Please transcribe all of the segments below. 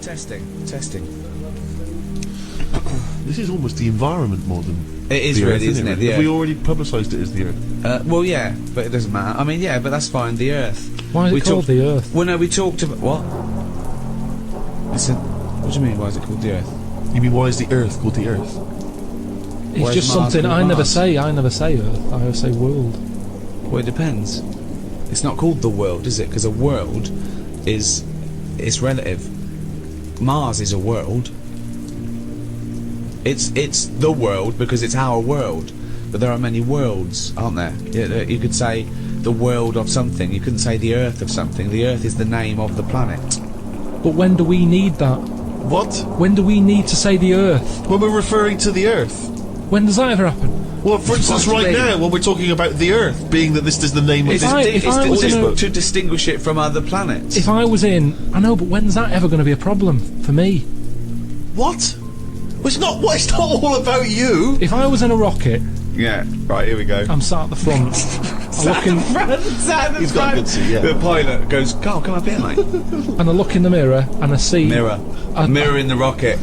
testing. This is almost the environment more than It is the really, Earth, isn't it? Have we already publicised it as the Earth? Well, yeah, but it doesn't matter. I mean, yeah, but that's fine. The Earth. Why is it called the Earth? Well, no, we talked about what? Listen, what do you mean? Why is it called the Earth? You mean why is the Earth called the Earth? It's Why is just Mars something called I never Mars? say. I never say Earth. I always say world. Well, it depends. It's not called the world, is it? Because a world is relative. Mars is a world. It's the world because it's our world. But there are many worlds, aren't there? You could say the world of something. You couldn't say the Earth of something. The Earth is the name of the planet. But when do we need that? What? When do we need to say the Earth? When we're referring to the Earth. When does that ever happen? Well, for instance, right now, when we're talking about the Earth, being that this is the name of It's this... to distinguish it from other planets. If I was in... I know, but when's that ever going to be a problem for me? What? Well, it's not all about you. If I was in a rocket... Yeah, right, here we go. I'm sat at the front. He's got a good seat, yeah. The pilot goes, Carl, come up here, mate. And I look in the mirror and I see... Mirror in the rocket.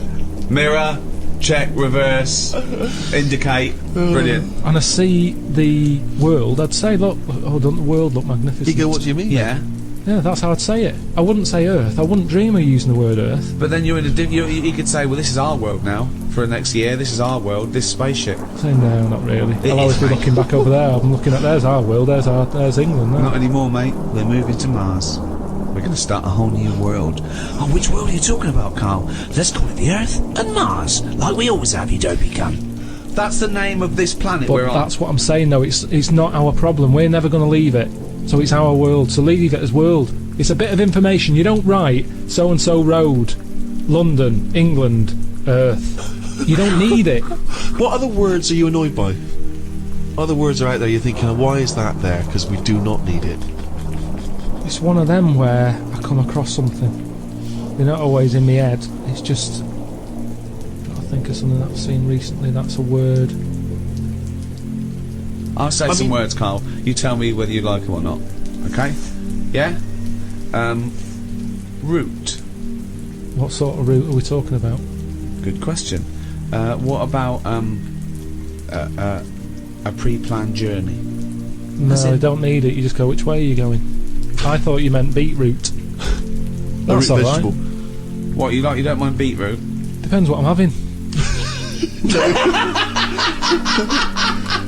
Mirror, check, reverse, indicate. Brilliant. And I see the world. I'd say, look, oh, doesn't the world look magnificent? You go, what do you mean? Yeah. Yeah, that's how I'd say it. I wouldn't say Earth. I wouldn't dream of using the word Earth. But then you're in a you could say, well, this is our world now. For next year, this is our world, this spaceship. Say no, not really. It I'll always is, be mate. looking back over there. I'm looking at there's our world, there's England. There. Not anymore, mate. We're moving to Mars. We're going to start a whole new world. Oh, which world are you talking about, Carl? Let's call it the Earth and Mars, like we always have, you dopey cunt. That's the name of this planet But we're on. that's what I'm saying, though. It's not our problem. We're never going to leave it. So it's our world. So leave it as world. It's a bit of information. You don't write so-and-so road, London, England, Earth. You don't need it. What other words are you annoyed by? Other words are out there you're thinking, why is that there? Because we do not need it. It's one of them where I come across something. They're not always in my head. It's just... I think of something that I've seen recently. That's a word. I'll say some words, Carl. You tell me whether you like them or not. Okay? Yeah? Route. What sort of route are we talking about? Good question. What about a pre-planned journey? No, I don't need it. You just go, which way are you going? I thought you meant beetroot. That's root alright. vegetable. What, you don't mind beetroot? Depends what I'm having.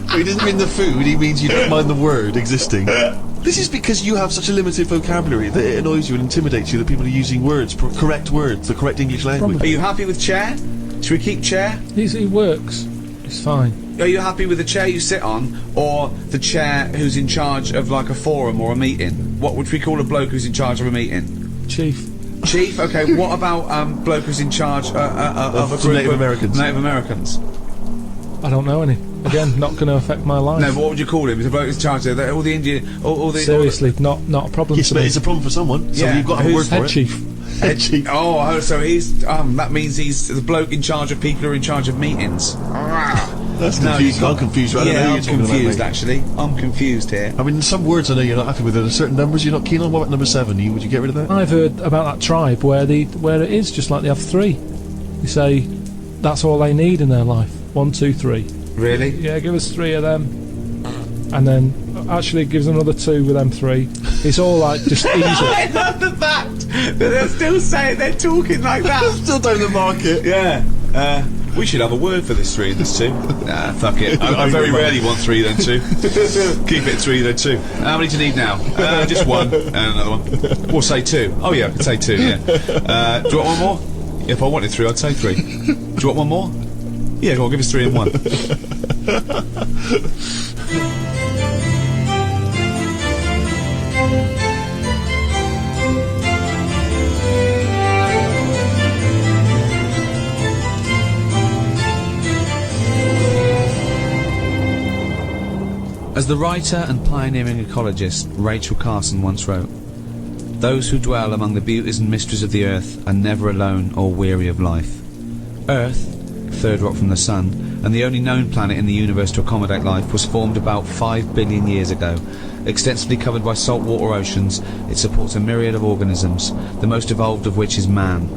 He doesn't mean the food, he means you don't mind the word existing. This is because you have such a limited vocabulary that it annoys you and intimidates you that people are using words, correct words, the correct English language. Are you happy with chair? Should we keep chair? It works. It's fine. Are you happy with the chair you sit on, or the chair who's in charge of like a forum or a meeting? What would we call a bloke who's in charge of a meeting? Chief. Chief? Okay, what about bloke who's in charge of a group Native Americans. Native Americans? I don't know any. Again, not going to affect my life. No, but what would you call him? He's a bloke who's in charge of all the Indian... All the, Seriously, not a problem Yes, to but me. it's a problem for someone, so Yeah, you've got to have a word who's for Head it. chief. Head chief. Oh, so he's... that means he's the bloke in charge of people who are in charge of meetings. That's No, confused. you I'm confused. I don't know who Yeah, you're I'm talking confused, about, mate. actually. I'm confused here. I mean, some words I know you're not happy with. There are certain numbers you're not keen on. What about number 7? Would you get rid of that? I've heard about that tribe where it is just like they have 3. They say that's all they need in their life. 1, 2, 3. Really? Yeah, give us 3 of them. And then actually gives them another 2 with them 3. It's all like just easy. I love the fact that they're still saying they're talking like that. Still down the market. Yeah. We should have a word for this 3 and this 2. Nah, fuck it. I very rarely want 3 then 2. Keep it 3 then 2. How many do you need now? Just 1 and another one. We'll say 2. Oh yeah, I could say 2. Yeah. Do you want one more? If I wanted 3, I'd say 3. Do you want one more? Yeah, go on, give us 3 and 1. As the writer and pioneering ecologist Rachel Carson once wrote, "Those who dwell among the beauties and mysteries of the earth are never alone or weary of life. Earth, third rock from the sun, and the only known planet in the universe to accommodate life, was formed about 5 billion years ago. Extensively covered by saltwater oceans, it supports a myriad of organisms, the most evolved of which is man.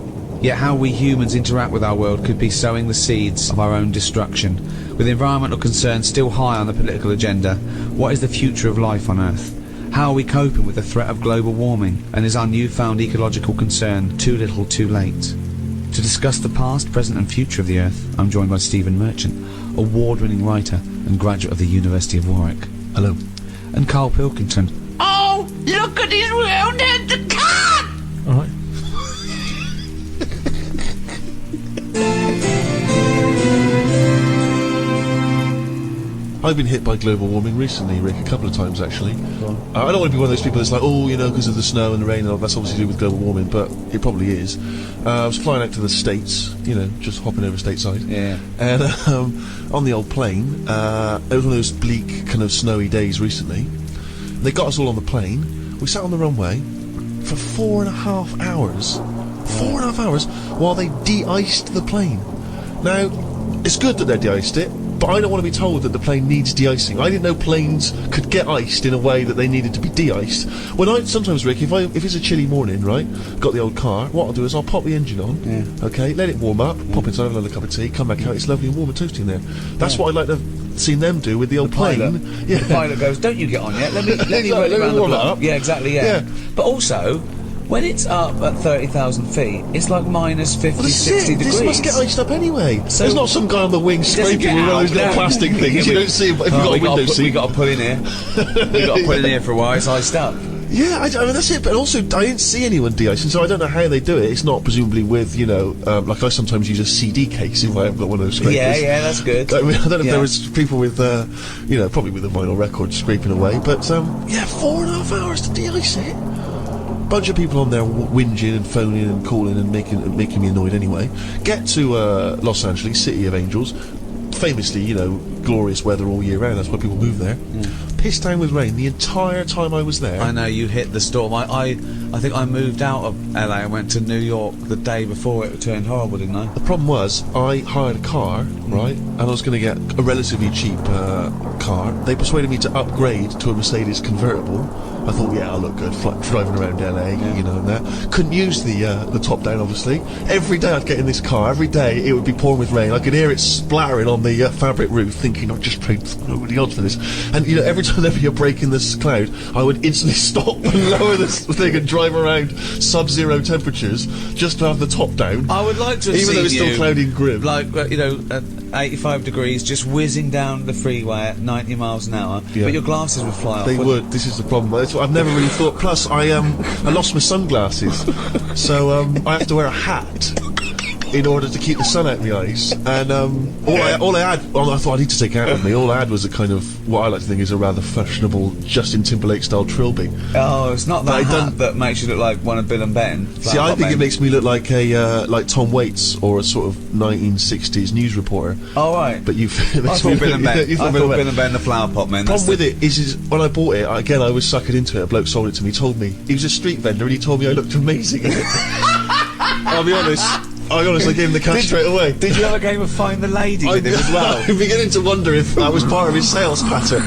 Yet how we humans interact with our world could be sowing the seeds of our own destruction. With environmental concerns still high on the political agenda, what is the future of life on Earth? How are we coping with the threat of global warming? And is our newfound ecological concern too little too late? To discuss the past, present and future of the Earth, I'm joined by Stephen Merchant, award-winning writer and graduate of the University of Warwick. Hello. And Karl Pilkington. Oh, look at his round-headed cat! Alright. I've been hit by global warming recently, Rick, a couple of times actually. I don't want to be one of those people that's like, oh, you know, because of the snow and the rain, and all, that's obviously to do with global warming, but it probably is. I was flying out to the States, you know, just hopping over stateside. Yeah. And on the old plane, it was one of those bleak, kind of snowy days recently. They got us all on the plane. We sat on the runway for 4.5 hours. 4.5 hours while they de-iced the plane. Now, it's good that they de-iced it, but I don't want to be told that the plane needs de-icing. I didn't know planes could get iced in a way that they needed to be de-iced. Sometimes, Rick, if it's a chilly morning, right, got the old car, what I'll do is I'll pop the engine on, okay, let it warm up, pop inside, have another cup of tea, come back out, it's lovely and warm and toasty in there. That's what I'd like to have seen them do with the old plane. The pilot goes, don't you get on yet, let me Exactly, run it around the warm it block. up. Yeah, exactly, yeah. But also, when it's up at 30,000 feet, it's like minus 50, Well, this is 60 it. degrees. This must get iced up anyway. So- There's not some guy on the wing doesn't scraping get with one of out, those little no. plastic things you don't see if you've got a window seat. We got to put in here. We got to put in here for a while. It's iced up. Yeah, I mean, that's it, but also, I didn't see anyone de-icing, so I don't know how they do it. It's not presumably with, you know, like I sometimes use a CD case if I haven't got one of those scrapers. Yeah, that's good. I mean, I don't know if there was people with, you know, probably with a vinyl record scraping away, but, yeah, 4.5 hours to de-ice it. Bunch of people on there whinging and phoning and calling and making me annoyed anyway. Get to, Los Angeles, City of Angels. Famously, you know, glorious weather all year round, that's why people move there. Pissed down with rain the entire time I was there. I know, you hit the storm. I think I moved out of LA and went to New York the day before it turned horrible, didn't I? The problem was, I hired a car, right, and I was going to get a relatively cheap car. They persuaded me to upgrade to a Mercedes convertible. I thought, yeah, I'll look good driving around LA, you know, and that. Couldn't use the top down, obviously. Every day I'd get in this car, every day it would be pouring with rain. I could hear it splattering on the fabric roof, thinking, I've just paid the odds for this. And, you know, every time there'd be a break in this cloud, I would instantly stop and lower this thing and drive around sub-zero temperatures just to have the top down. I would like to have Even though it's seen still you, cloudy and grim. like, you know, at 85 degrees, just whizzing down the freeway at 90 miles an hour, Yeah. but your glasses would fly off. They wouldn't would. This is the problem. That's what I've never really thought. Plus, I lost my sunglasses, so I have to wear a hat in order to keep the sun out of my eyes. And all I had, I thought I need to take it out with me. All I had was a kind of what I like to think is a rather fashionable Justin Timberlake style trilby. Oh, it's not that But hat that makes you look like one of Bill and Ben. See, I think it makes me look like a like Tom Waits or a sort of 1960s news reporter. Oh, right. But you, I thought Bill and Ben. I thought Bill and Ben the Flower Pot Men. The problem with it is when I bought it, again, I was suckered into it. A bloke sold it to me, told me. He was a street vendor and he told me I looked amazing in it. I'll be honest. I gave him the cash straight away. Did you have a game of Find the Lady with him as well? I'm beginning to wonder if that was part of his sales pattern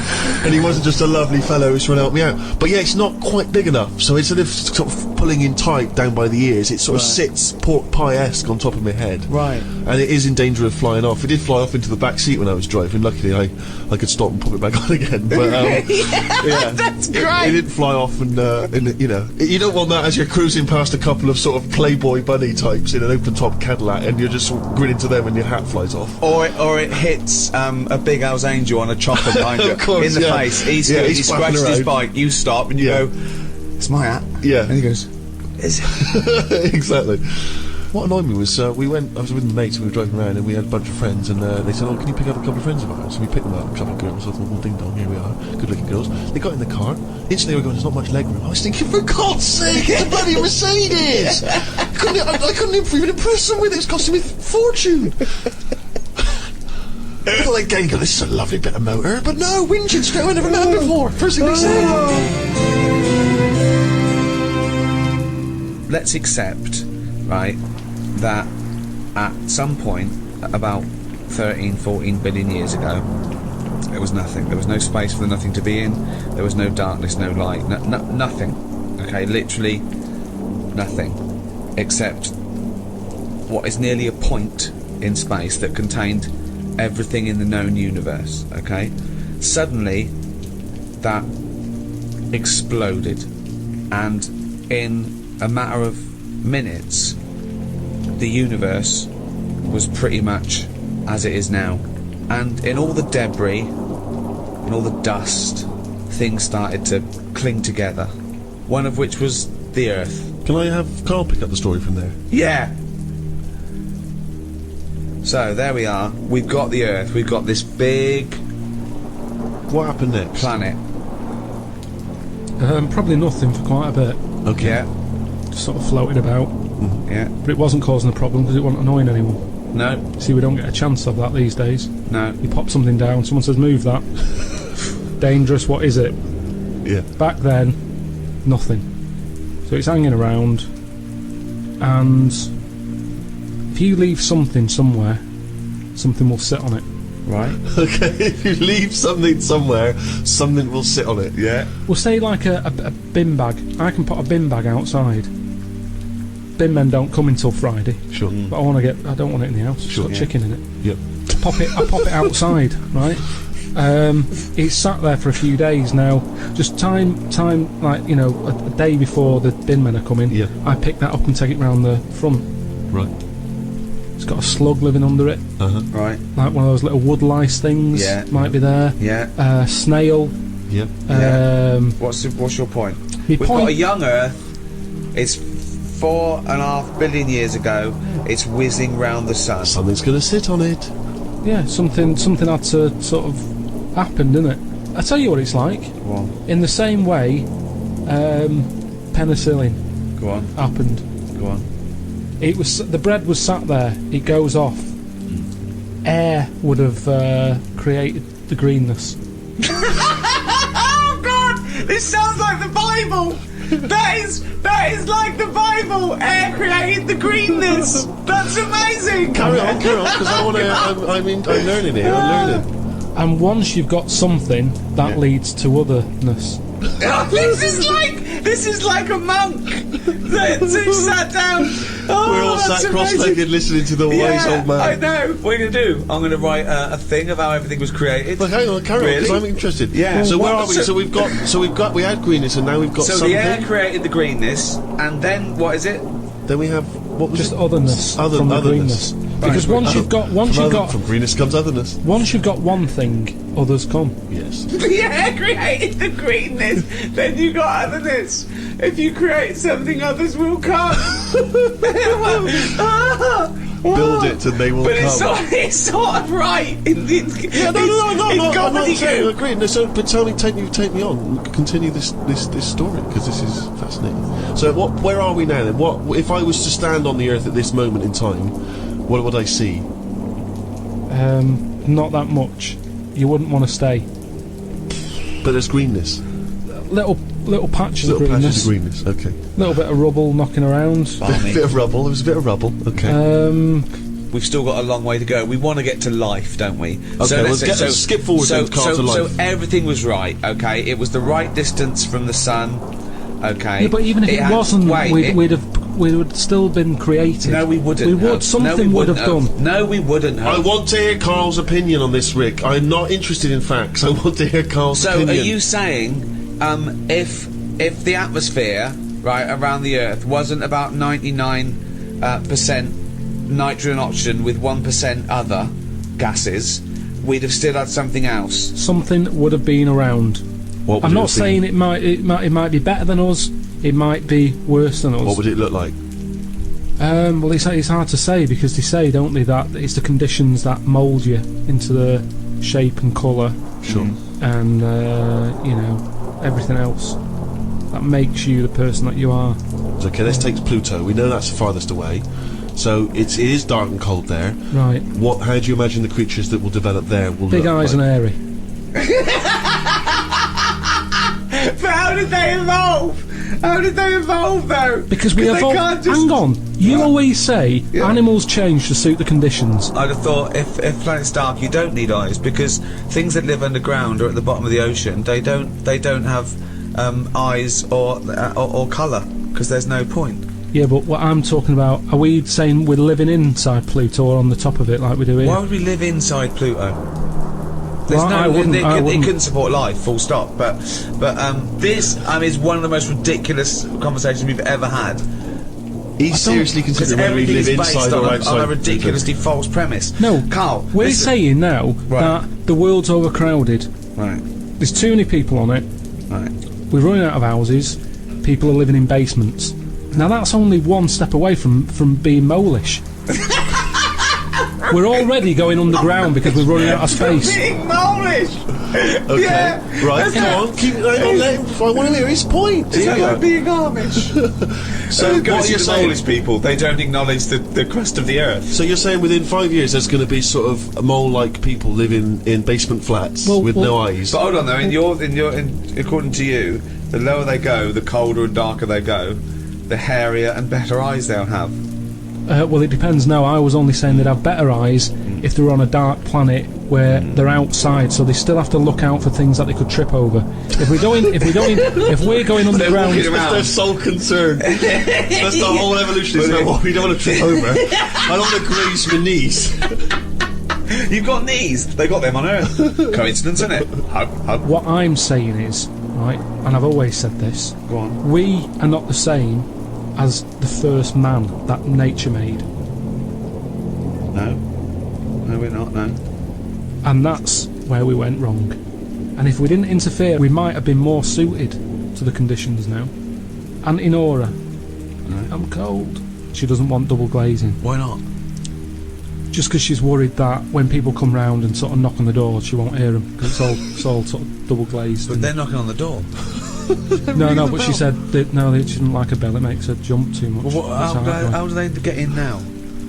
and he wasn't just a lovely fellow who's trying to help me out. But yeah, it's not quite big enough, so instead of sort of pulling in tight down by the ears, it sort of sits pork pie-esque on top of my head. Right. And it is in danger of flying off. It did fly off into the back seat when I was driving. Luckily, I could stop and pop it back on again. But yeah, that's It great. didn't fly off, and you know, you don't want that as you're cruising past a couple of sort of Playboy bunny types in an open-top Cadillac, and you're just sort of grinning to them, and your hat flies off. Or it hits a big Al's Angel on a chopper behind you Of course, in the yeah. face. He's Yeah, good. he's He flapping scratches his around. bike. You stop and you Yeah. go, "It's my hat." Yeah. And he goes, "Is it?" Exactly. What annoyed me was I was with my mates, we were driving around and we had a bunch of friends, and they said, oh, can you pick up a couple of friends of ours? So we picked them up, a couple of girls. I thought, well, ding dong, here we are, good looking girls. They got in the car, instantly they were going, there's not much leg room. I was thinking, for God's sake, it's a bloody Mercedes! I couldn't even impress them with it, it's costing me a fortune! I thought they'd go, this is a lovely bit of motor, but no, whinging straight away, never met before. First thing they said. Let's accept, right, that at some point, about 13, 14 billion years ago, there was nothing. There was no space for the nothing to be in. There was no darkness, no light, nothing. Okay, literally nothing. Except what is nearly a point in space that contained everything in the known universe, okay? Suddenly, that exploded, and in a matter of minutes, the universe was pretty much as it is now. And in all the debris, in all the dust, things started to cling together, one of which was the Earth. Can I have Karl pick up the story from there? Yeah! So, there we are. We've got the Earth. We've got this big What happened next? planet. Probably nothing for quite a bit. Okay. Yeah. Just sort of floated about. Yeah. But it wasn't causing a problem because it wasn't annoying anyone. No. See, we don't get a chance of that these days. No. You pop something down, someone says, move that. Dangerous, what is it? Yeah. Back then, nothing. So it's hanging around, and if you leave something somewhere, something will sit on it. Right. Okay, if you leave something somewhere, something will sit on it. Yeah. We'll say like a bin bag. I can put a bin bag outside. Bin men don't come until Friday, Sure. but I don't want it in the house. It's Sure. got Yeah. chicken in it. Yep. I pop it outside, right? It's sat there for a few days now. Just time, like, you know, a day before the bin men are coming. Yeah. I pick that up and take it round the front. Right. It's got a slug living under it, Right. like one of those little wood lice things. Yeah. Might be there. Yeah. Snail. Yep. Yeah. What's your point? My We've got point- a young Earth. It's 4.5 billion years ago. It's whizzing round the sun. Something's going to sit on it. Yeah, something had to sort of happen, didn't it? I tell you what it's like. Go on. In the same way, penicillin Go on. happened. Go on. It was the bread was sat there. It goes off. Air would have created the greenness. Oh God! This sounds like the Bible. That is like the Bible. Air created the greenness. That's amazing. Carry on, because I want to. I'm learning here. I'm learning. And once you've got something, that leads to otherness. This is like a monk that sat down. Oh, We're all that's sat amazing. cross-legged listening to the wise old man. I know. What are you going to do? I'm going to write a thing of how everything was created. But hang on, carry on, because Really? I'm interested. Yeah. So where Well, are we? so- We had greenness, and now we've got So something. the air created the greenness, and then what is it? Then we have what was Just it? otherness from the otherness. greenness. Because once you've got From greenness comes otherness. once you've got one thing, others come. Yes. The air created the greenness, then you got otherness. If you create something, others will come. Build it, and they will But come. it's sort of right. No, I'm not saying I you. agree. No, so, but tell me, take me on. Continue this story, because this is fascinating. So, where are we now then? What if I was to stand on the Earth at this moment in time? What would I see? Not that much. You wouldn't want to stay. But there's greenness. Little patches Little of greenness. patches of greenness. Okay. Little bit of rubble knocking around. Bit of rubble. There was a bit of rubble. Okay. We've still got a long way to go. We want to get to life, don't we? Okay, let's skip forward then, Karl, to life. So everything was right, okay? It was the right distance from the sun, okay? Yeah, but even if it wasn't, we would still been created. No, we wouldn't. We would. have. Something would have done. No, we wouldn't have. I want to hear Karl's opinion on this, Rick. I'm not interested in facts. I want to hear Karl's So, opinion. are you saying if the atmosphere right around the Earth wasn't about 99% nitrogen oxygen with 1% other gases, we'd have still had something else? Something would have been around. What would I'm it not have saying been? it might be better than us. It might be worse than us. What would it look like? Well, it's hard to say because they say, don't they, that it's the conditions that mould you into the shape and colour. Sure. And you know, everything else that makes you the person that you are. Okay, let's take Pluto. We know that's the farthest away. So it is dark and cold there. Right. How do you imagine the creatures that will develop there will Big look eyes like? and hairy. But how did they evolve? How did they evolve, though? Because we they evolved. can't just- Hang on. You always say Yeah. animals change to suit the conditions. I'd have thought if planet's dark, you don't need eyes because things that live underground or at the bottom of the ocean, they don't have eyes or colour because there's no point. Yeah, but what I'm talking about, are we saying we're living inside Pluto or on the top of it like we do here? Why would we live inside Pluto? There's Well, no, I wouldn't- I it wouldn't. couldn't support life, full stop. But this is one of the most ridiculous conversations we've ever had. He's seriously Because considering whether we everything live is based inside or on outside. a ridiculously false premise. No, Karl, we're listen. saying now Right. that the world's overcrowded. Right, There's too many people on it. right. We're running out of houses. People are living in basements. Now that's only one step away from being molish. We're already going underground because we're running out of space. Being Polish! Okay. Yeah. Right, come on. Keep, I want to hear his point. Is Here that we like go. being Amish? So what what you're you're saying- Polish people, they don't acknowledge the crust of the earth. So you're saying within 5 years there's going to be sort of mole-like people living in basement flats with no eyes? But hold on though, according to you, the lower they go, the colder and darker they go, the hairier and better eyes they'll have. Well, it depends now. I was only saying they'd have better eyes if they were on a dark planet where they're outside, so they still have to look out for things that they could trip over. If we're going underground, walking around. That's their sole concern. That's the whole evolution. Is about what we don't want to trip over. I don't want to graze my knees. You've got knees. They got them on Earth. Coincidence, isn't it? Hug, hug. what I'm saying is, right, and I've always said this, Go on. we are not the same as the first man that nature made. No, we're not. No. And that's where we went wrong. And if we didn't interfere, we might have been more suited to the conditions now. Auntie Nora, I'm cold. She doesn't want double glazing. Why not? Just because she's worried that when people come round and sort of knock on the door, she won't hear them because it's all sort of double glazed. But they're knocking on the door. No, but she said that she didn't like a bell. It makes her jump too much. Well, That's how I go. how do they get in now?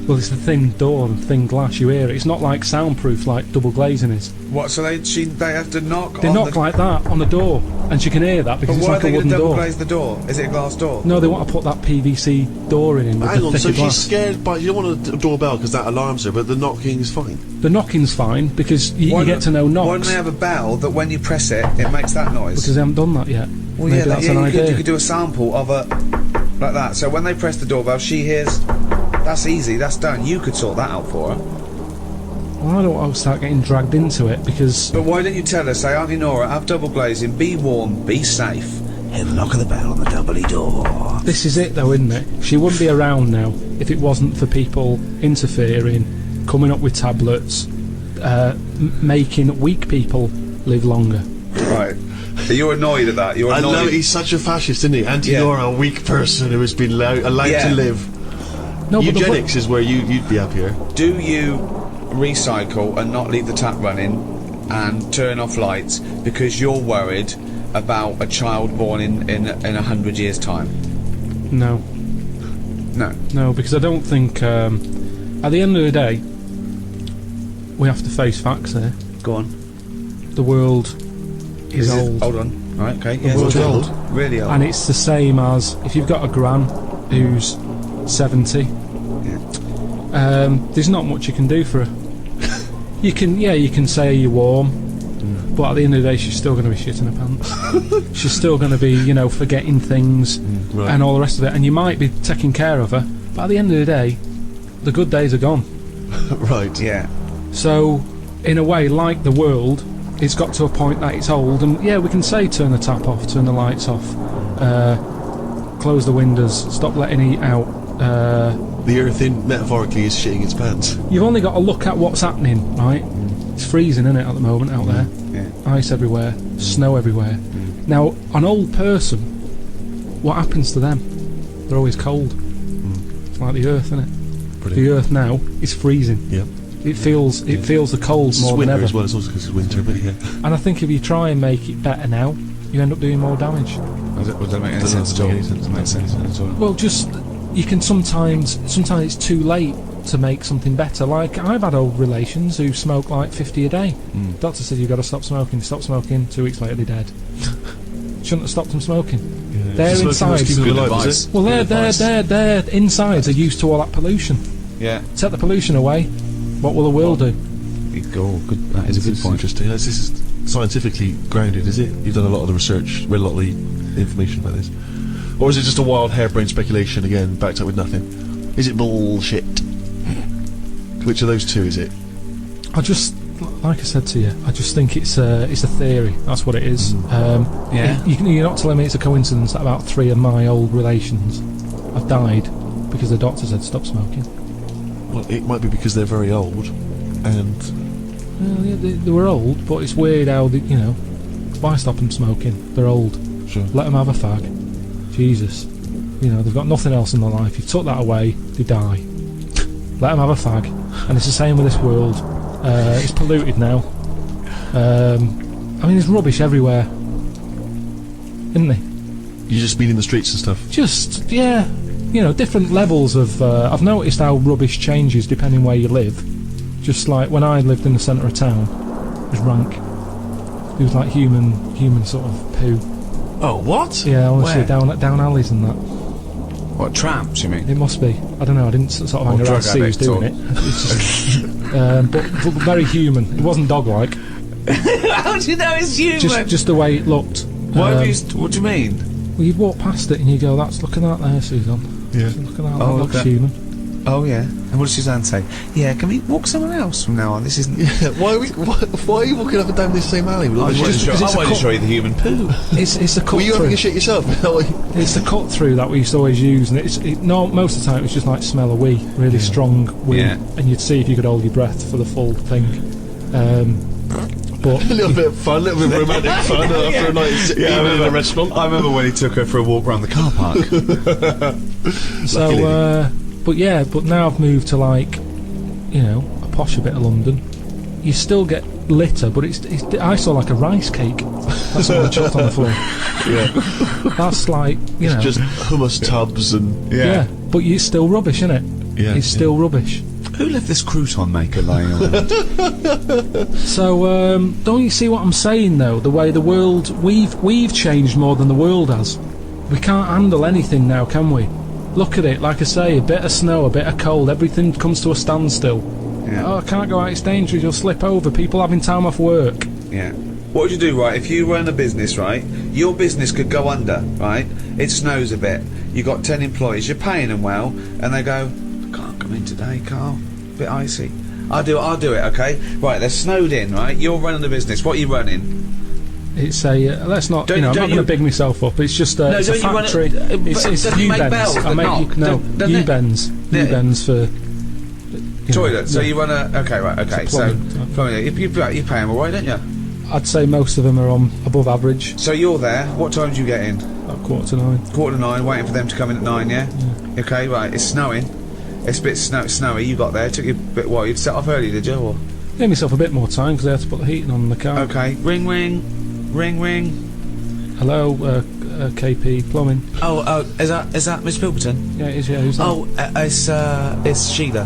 Well, it's a thin door and thin glass. You hear it. It's not like soundproof like double glazing is. What? So they have to knock. They on knock the, like that on the door, and she can hear that because But it's why like are a they going wooden to double door. glaze the door? Is it a glass door? No, they want to put that PVC door in with Hang the on, thicker so she's glass. scared by... You don't want a doorbell because that alarms her, but the knocking's fine. The knocking's fine because you Why get don't- to know knocks. Why don't they have a bell that when you press it, it makes that noise? Because they haven't done that yet. Well, Maybe yeah, that's an idea. you could do a sample of a like that. So when they press the doorbell, she hears. That's easy. That's done. You could sort that out for her. Well, I don't want to start getting dragged into it because But why don't you tell her? Say, Auntie Nora, have double glazing. Be warm. Be safe. Hear the knock of the bell on the doubly door. this is it, though, isn't it? She wouldn't be around now if it wasn't for people interfering, coming up with tablets, making weak people live longer. Right. You're annoyed at that. You're I annoyed. know, he's such a fascist, isn't he? Anti-Nora, a weak person who has been allowed Yeah. to live. No, but Eugenics is where you'd be happier. Do you recycle and not leave the tap running and turn off lights because you're worried about a child born in 100 years' time? No, No. because I don't think. At the end of the day, we have to face facts here. Go on. The world is old. Hold on. Right. Okay. Yeah. world's it's old. Really old. And it's the same as if you've got a gran who's 70. There's not much you can do for her. You can say you're warm, but at the end of the day, she's still going to be shitting her pants. She's still going to be, forgetting things Right. and all the rest of it. And you might be taking care of her, but at the end of the day, the good days are gone. Right. Yeah. So, in a way, like the world, it's got to a point that it's old, and yeah, we can say turn the tap off, turn the lights off, close the windows, stop letting heat out. The earth, metaphorically, is shitting its pants. You've only got to look at what's happening, right? It's freezing, isn't it, at the moment out there? Yeah. Ice everywhere, snow everywhere. Now, an old person, what happens to them? They're always cold. It's like the earth, isn't it? Brilliant. The earth now is freezing. Yep. It feels the cold It's more than winter ever. as well, it's also because it's winter, but yeah. And I think if you try and make it better now, you end up doing more damage. Doesn't make any Doesn't sense at all. make any sense. Doesn't make sense at all. Well, just you can sometimes it's too late to make something better. Like I've had old relations who smoke like 50 a day. Doctor said you've got to stop smoking. Stop smoking. 2 weeks later they're dead. Shouldn't have stopped them smoking. Their Smoking was insides. keeping them Good alive, advice. is it? Well, Good advice. their insides are used to all that pollution. Yeah. Take the pollution away. What will the world do? Good. That is a good It's point. interesting. This is scientifically grounded, is it? You've done a lot of the research, read a lot of the information about this. Or is it just a wild harebrained speculation again, backed up with nothing? Is it bullshit? Which of those two is it? I just, like I said to you, I just think it's a theory. That's what it is. Yeah. You're not telling me it's a coincidence that about 3 of my old relations have died because the doctor said stop smoking. Well, it might be because they're very old, and Well, yeah, they were old, but it's weird how why stop them smoking? They're old. sure. Let them have a fag. Jesus, they've got nothing else in their life. You took that away, they die. Let them have a fag, and it's the same with this world. It's polluted now. I mean, there's rubbish everywhere, isn't there? You just mean in the streets and stuff. Just different levels of. I've noticed how rubbish changes depending where you live. Just like when I lived in the centre of town, it was rank. It was like human sort of poo. Oh, what? Yeah, honestly, Where? down alleys and that. What, tramps, you mean? It must be. I don't know. I didn't sort of hang around drug to see who's addicts, doing it. It's just, but very human. It wasn't dog-like. How do you know it's human? Just the way it looked. What do you mean? Well, you'd walk past it and you go, "Look at that there, Susan. Yeah. Look at that. Oh, that look looks at- human." Oh, yeah. And what does Suzanne say? Yeah, can we walk somewhere else from now on? This isn't... Yeah, why are you walking up and down this same alley? I wanted to because it's a show you the human poo. It's a cut Were you having through. a shit yourself? It's the cut through that we used to always use, and most of the time it was just like smell of wee, really strong wee, Yeah. and you'd see if you could hold your breath for the full thing. But a little bit of fun, a little bit of romantic fun after a night evening in a restaurant. I remember when he took her for a walk around the car park. but now I've moved to a posh bit of London. You still get litter, but I saw like a rice cake. That's all I chucked on the floor. Yeah, That's like it's just hummus tubs and yeah, but it's still rubbish, isn't it? Yeah, It's still rubbish. Who left this crouton maker lying around? So don't you see what I'm saying though? The way the world we've changed more than the world has. We can't handle anything now, can we? Look at it, like I say, a bit of snow, a bit of cold, everything comes to a standstill. Yeah. Oh, I can't go out, it's dangerous, you'll slip over, people having time off work. Yeah. What would you do, right? If you run a business, right? Your business could go under, right? It snows a bit. You got 10 employees. You're paying them well, and they go, "I can't come in today, Karl. Bit icy." I'll do it. Okay. Right. They're snowed in, right? You're running the business. What are you running? It's a, let's not, I'm not going to big myself up, it's just it's a don't you run factory. it- It's doesn't it make U-bends. bells I that make knock? no, Doesn't it? U-bends. Yeah. U-bends for... Toilet. So yeah. you run a... Okay, right, okay. It's a So, plumbing. you pay them all right, don't you? I'd say most of them are on above average, So you're there. What time do you get in? about 8:45. 9:15, waiting for them to come in at 9, yeah? Okay, right. It's snowing. It's a bit snowy. You got there. It took you a bit while. You'd set off early, did you? Or? Gave myself a bit more time because I had to put the heating on in the car. Okay. Ring, ring. Ring, ring. Hello, KP Plumbing. Oh, is that Miss Pilkington? Yeah, it is, yeah, who's that? Oh, it's Sheila.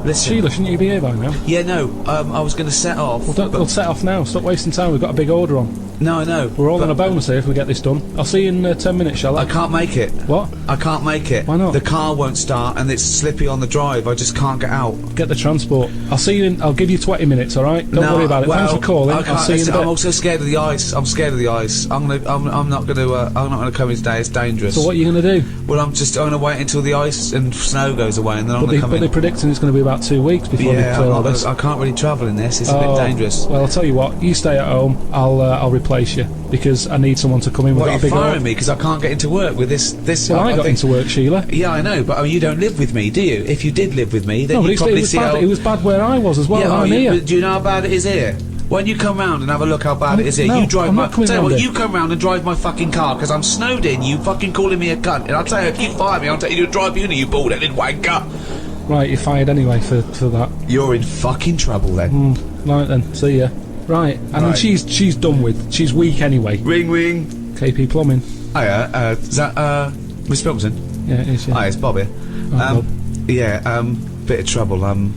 Listen. Sheila, shouldn't you be here by now? Yeah, no. I was going to set off. We'll set off now, stop wasting time, we've got a big order on. No, I know. We're all on a bonus here if we get this done. I'll see you in 10 minutes, shall I? I can't make it. What? I can't make it. Why not? The car won't start and it's slippy on the drive. I just can't get out. Get the transport. I'll see you in, I'll give you 20 minutes, alright? Don't worry about it. Thanks for calling. I I'll can't, see you in a bit. I'm also scared of the ice. I'm scared of the ice. I'm not gonna come in today. It's dangerous. So what are you going to do? Well, I'm gonna wait until the ice and snow goes away, and then I'm gonna come But in. they're predicting it's going to be about 2 weeks before they Yeah, clear all I'm not this. gonna, I can't really travel in this. It's a bit Oh, dangerous. Well, I'll tell you what. You stay at home. I'll replace you because I need someone to come in. We've What, got are a big you order. firing me because I can't get into work with this? Well, I got think- into work, Sheila. Yeah, I know, but you don't live with me, do you? If you did live with me, then No, but you'd probably see how... it was bad where I was as well. Yeah, I'm here. but do you know how bad it is here? When you come round and have a look how bad it is here, No, you drive I'm my... not coming Tell you round what, it. you come round and drive my fucking car because I'm snowed in, you fucking calling me a cunt. And I'll tell you, if you fire me, I'll take you to drive uni, you bald-headed wanker. Right, you're fired anyway for that. You're in fucking trouble then. Right then, see ya. Right, and then Right. she's done with. She's weak anyway. Ring, ring. KP Plumbing. Hiya, is that, Miss Pilkington? Yeah, it is. Yeah. Hi, it's Bob here. Bob. Yeah, bit of trouble, in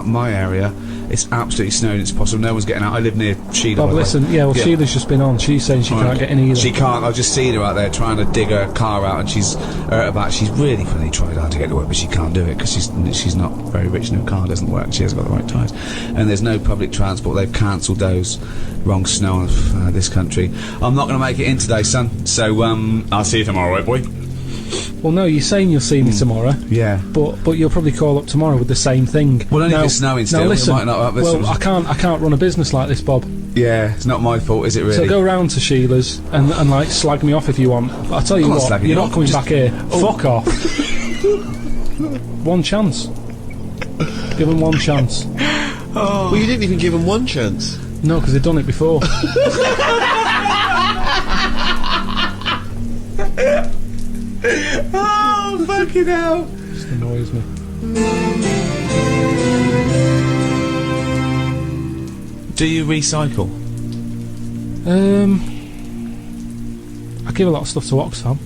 my area. It's absolutely snowed. It's possible no one's getting out. I live near Sheila. Bob, by the way. listen, Sheila's just been on. She's saying she can't get in either. She can't. I've just seen her out there trying to dig her car out, and she's she's really funny. Tried hard to get to work, but she can't do it because she's not very rich, and her car doesn't work. She hasn't got the right tyres, and there's no public transport. They've cancelled those. Wrong snow of this country. I'm not going to make it in today, son. So I'll see you tomorrow, right, boy? Well, no, you're saying you'll see me tomorrow. Yeah. But you'll probably call up tomorrow with the same thing. Well, only if it's snowing still. Now listen. It might not I can't run a business like this, Bob. Yeah, it's not my fault, is it really? So go round to Sheila's and like slag me off if you want. I'll tell you I'm not what, slagging you're you not off, coming just- back here. Fuck off. One chance. Give them one chance. Well, you didn't even give him one chance. No, because they've done it before. Oh, fucking hell. Just annoys me. Do you recycle? I give a lot of stuff to Oxfam.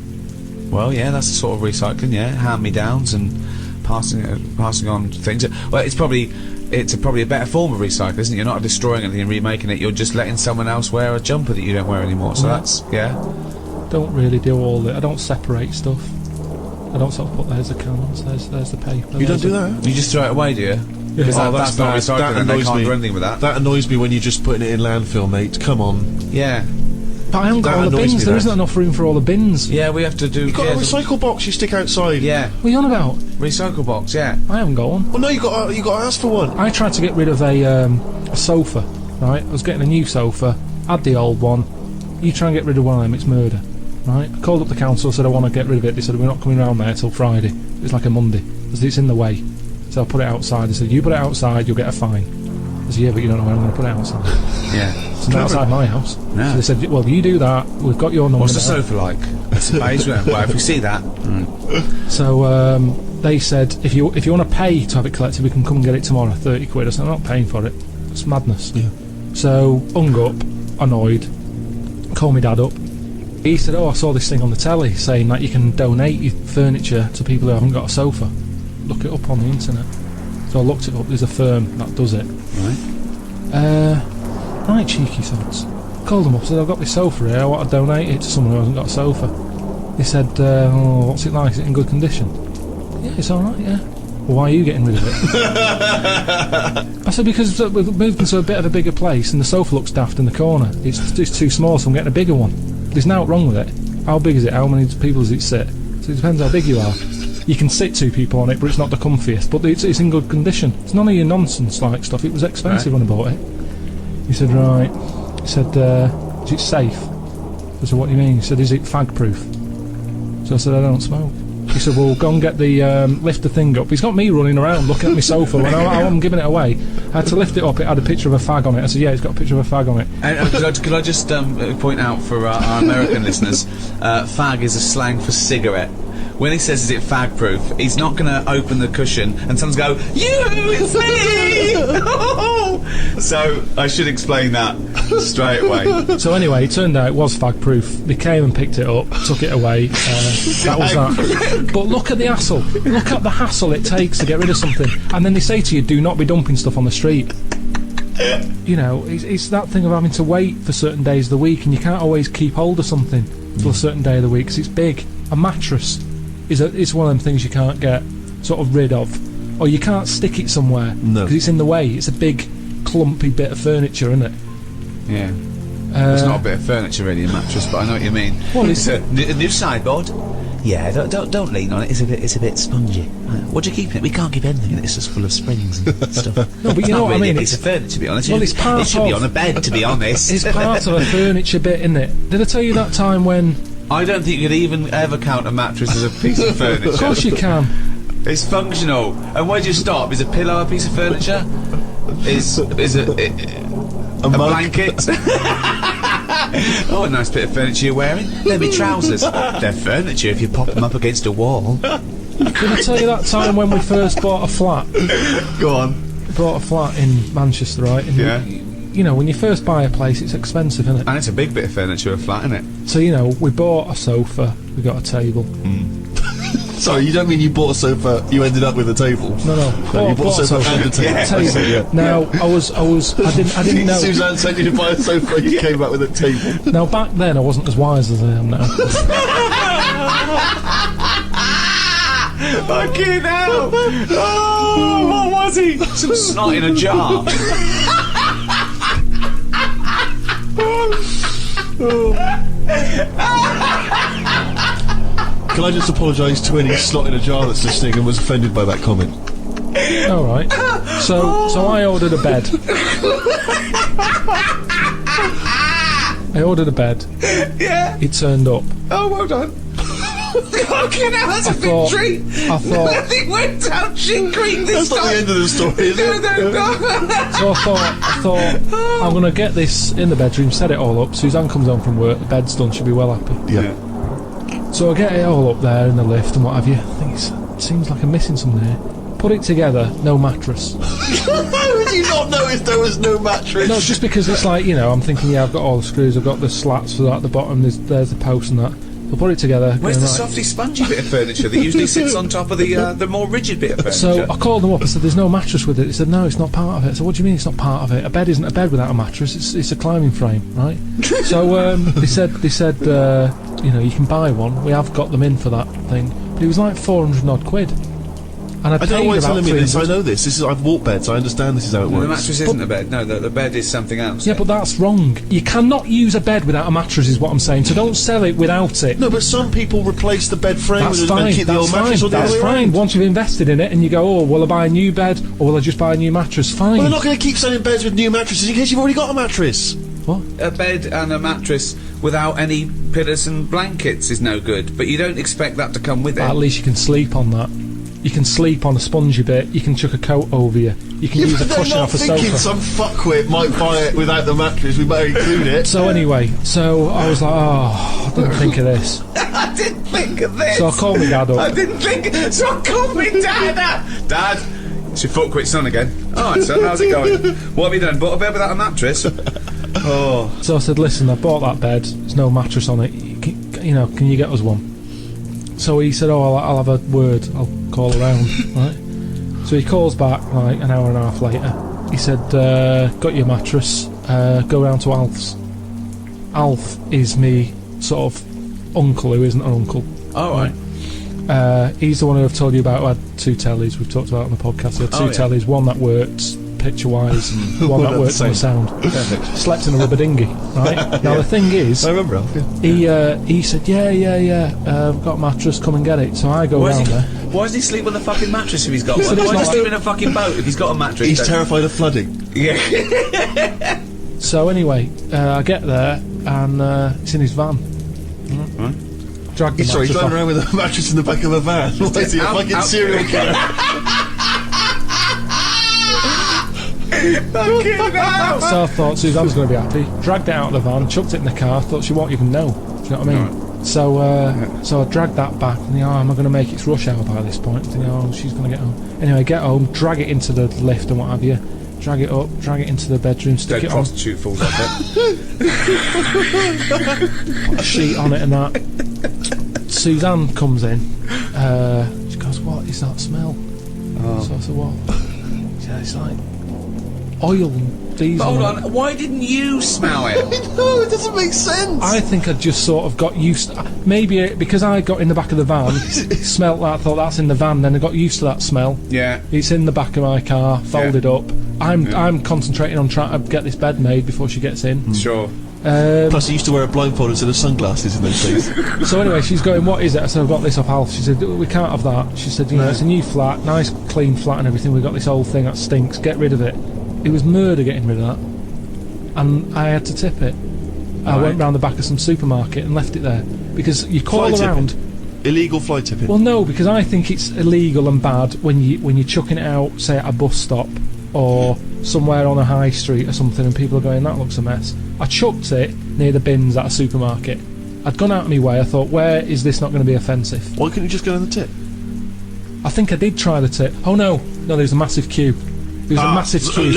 Well, yeah, that's the sort of recycling, yeah. Hand-me-downs and passing on things. Well, it's probably a better form of recycling, isn't it? You're not destroying anything and remaking it, you're just letting someone else wear a jumper that you don't wear anymore, so that's, yeah. Don't really do all it. I don't separate stuff. I don't sort of put there's the cans, there's the paper. You don't do that? You just throw it away, do you? Because Oh, that's not recycling, that and they annoys can't me. do anything with that. That annoys me when you're just putting it in landfill, mate. Come on. Yeah. But I haven't got That all the annoys bins. me, There that. isn't enough room for all the bins. Yeah, we have to do... You've got a recycle box you stick outside. Yeah, What are you on about? recycle box, yeah. I haven't got one. Well, no, you got to ask for one. I tried to get rid of a sofa, right? I was getting a new sofa, had the old one. You try and get rid of one of them, it's murder, right? I called up the council, said I want to get rid of it. They said we're not coming round there till Friday. It's like a Monday, because it's in the way. So I put it outside. They said you put it outside, you'll get a fine. I said yeah, but you don't know where I'm going to put it outside. Yeah. It's not outside my house. No. So they said, well, you do that. We've got your number. What's the now. sofa like? It's a beige one. Well, if we see that... So they said, if you want to pay to have it collected, we can come and get it tomorrow. 30 quid. I said, I'm not paying for it. It's madness. Yeah. So hung up, annoyed. Called my dad up. He said, oh, I saw this thing on the telly saying that you can donate your furniture to people who haven't got a sofa. Look it up on the internet. So I looked it up. There's a firm that does it. Right. Right, cheeky thoughts. Called them up, said I've got this sofa here, I want to donate it to someone who hasn't got a sofa. He said, oh, what's it like? Is it in good condition? Yeah, it's alright, yeah. Well, why are you getting rid of it? I said, because we've moved into a bit of a bigger place and the sofa looks daft in the corner. It's too small, so I'm getting a bigger one. There's nothing wrong with it. How big is it? How many people does it sit? So it depends how big you are. You can sit two people on it, but it's not the comfiest. But it's in good condition. It's none of your nonsense like stuff. It was expensive when I bought it. He said, right. He said, is it safe? I said, what do you mean? He said, is it fag proof? So I said, I don't smoke. He said, well, go and get the, lift the thing up. He's got me running around looking at my sofa when I'm giving it away. I had to lift it up, it had a picture of a fag on it. I said, yeah, it's got a picture of a fag on it. And could I just point out for our American listeners, fag is a slang for cigarette. When he says, is it fag proof, he's not going to open the cushion and someone's go, it's me! So I should explain that straight away. So anyway, it turned out it was fag proof. They came and picked it up, took it away. That was that. But look at the hassle. Look at the hassle it takes to get rid of something. And then they say to you, do not be dumping stuff on the street. You know, it's that thing of having to wait for certain days of the week, and you can't always keep hold of something till a certain day of the week because it's big. A mattress is one of them things you can't get sort of rid of, or you can't stick it somewhere because it's in the way. It's a big clumpy bit of furniture, isn't it? Yeah. It's not a bit of furniture really, a mattress, but I know what you mean. Well, it's a new sideboard. Yeah, don't lean on it. It's a bit spongy. What do you keep in it? We can't keep anything in it. It's just full of springs and stuff. No, but you know what I mean. A piece of furniture, to be honest. Well, it's part it should be of- on a bed, to be honest. It's part of a furniture bit, isn't it? Did I tell you that time when? I don't think you could even ever count a mattress as a piece of furniture. Of course you can. It's functional. And where do you stop? Is a pillow a piece of furniture? Is a mug. blanket? Oh, a nice bit of furniture you're wearing. They're my trousers. They're furniture if you pop them up against a wall. Did I tell you that time when we first bought a flat? Go on. Bought a flat in Manchester, right? And Yeah. You know, when you first buy a place, it's expensive, isn't it? And it's a big bit of furniture, a flat, isn't it? So, you know, we bought a sofa, we got a table. Sorry, you don't mean you bought a sofa, you ended up with a table? No. You bought a sofa and a table. Table. Yeah. Now, I didn't know. Suzanne sent you to buy a sofa, you came back with a table. Now, back then, I wasn't as wise as I am now. Fucking hell! Oh, what was he? Some snot in a jar. Can I just apologise to any slot in a jar that's listening and was offended by that comment? All right. So I ordered a bed. Yeah. It turned up. Oh, well done. Fucking hell, that's a big treat. I thought. Nothing went down shit creek this That's not the end of the story, is it? No. So I thought I'm going to get this in the bedroom, set it all up. Suzanne comes home from work, the bed's done, she'll be well happy. Yeah. So I get it all up there in the lift and what have you. I think it seems like I'm missing something here. Put it together, no mattress. How would you not notice there was no mattress? No, just because it's like, I'm thinking, yeah, I've got all the screws, I've got the slats for that at the bottom, there's the post and that. I'll put it together. Where's the softy, spongy bit of furniture that usually sits on top of the more rigid bit of furniture? So I called them up, I said, there's no mattress with it. They said, no, it's not part of it. I said, what do you mean it's not part of it? A bed isn't a bed without a mattress, it's a climbing frame, right? So they said, you can buy one. We have got them in for that thing. But it was like 400 odd quid. And I don't know why you're telling me this. I 300. know this. I've walked beds. I understand this is how it works. The mattress isn't a bed. No, the bed is something else. Yeah, but that's wrong. You cannot use a bed without a mattress, is what I'm saying. So don't sell it without it. No, but some people replace the bed frame That's and fine. keep the old mattress. Or the That's other way fine. around. Once you've invested in it and you go, oh, will I buy a new bed or will I just buy a new mattress? Fine. Well, they're not going to keep selling beds with new mattresses in case you've already got a mattress. What? A bed and a mattress without any pillows and blankets is no good, but you don't expect that to come with it. At least you can sleep on that. You can sleep on a spongy bit. You can chuck a coat over you. You can use a cushion off a sofa. Thinking some fuckwit might buy it without the mattress. We better include it. So anyway, I was like, I didn't think of this. I didn't think of this. So I called my dad up. I called my dad up. Dad, it's your fuckwit son again. All right, son, how's it going? What have you done? Bought a bed without a mattress? Oh. So I said, listen, I bought that bed. There's no mattress on it. Can you get us one? So he said, I'll have a word. I'll call around, right? So he calls back like an hour and a half later. He said, got your mattress. Go round to Alf's. Alf is me sort of uncle who isn't an uncle. All right. He's the one who I've told you about who had two tellies. We've talked about it on the podcast. He had two tellies. One that worked picture-wise and one that worked on the sound. Perfect. Slept in a rubber dinghy, right? Now the thing is, I remember Alf, yeah. he said, yeah, I've got a mattress, come and get it. So I go round there. Why does he sleep on the fucking mattress if he's got one? said it's Why does not he sleep in a fucking boat if he's got a mattress? He's terrified of flooding. Yeah. So anyway, I get there and it's in his van. Right. Drag the He's mattress driving off. around with a mattress in the back of a van. What is he, a fucking serial killer? Fucking hell. So I thought Suzanne's going to be happy. Dragged it out of the van, chucked it in the car. Thought she won't even know. Do you know what I mean? Right. So I dragged that back. And am I going to make it rush hour by this point? And she's going to get home. Anyway, get home, drag it into the lift and what have you. Drag it up, drag it into the bedroom, stick Dead it on. prostitute falls off it. Put a sheet on it and that. Suzanne comes in. She goes, "What is that smell?" So I said, "What?" She said, "It's like oil and diesel." Hold on, why didn't you smell it? No, it doesn't make sense. I think I just sort of got used to, maybe because I got in the back of the van, smelt that, thought that's in the van, then I got used to that smell. Yeah. It's in the back of my car, folded up. I'm concentrating on trying to get this bed made before she gets in. Sure. Plus, he used to wear a blindfold instead of sunglasses in those days. So anyway, she's going, "What is it?" I said, "I've got this off Alf." She said, "We can't have that." She said, "It's a new flat, nice clean flat and everything. We've got this old thing that stinks. Get rid of it." It was murder getting rid of that, and I had to tip it. I went round the back of some supermarket and left it there because you call Fly around. Illegal fly tipping. Well, no, because I think it's illegal and bad when you're chucking it out, say at a bus stop or somewhere on a high street or something, and people are going, "That looks a mess." I chucked it near the bins at a supermarket. I'd gone out of my way. I thought, where is this not going to be offensive? Why couldn't you just go in the tip? I think I did try the tip. Oh no, there was a massive queue. There was a massive queue.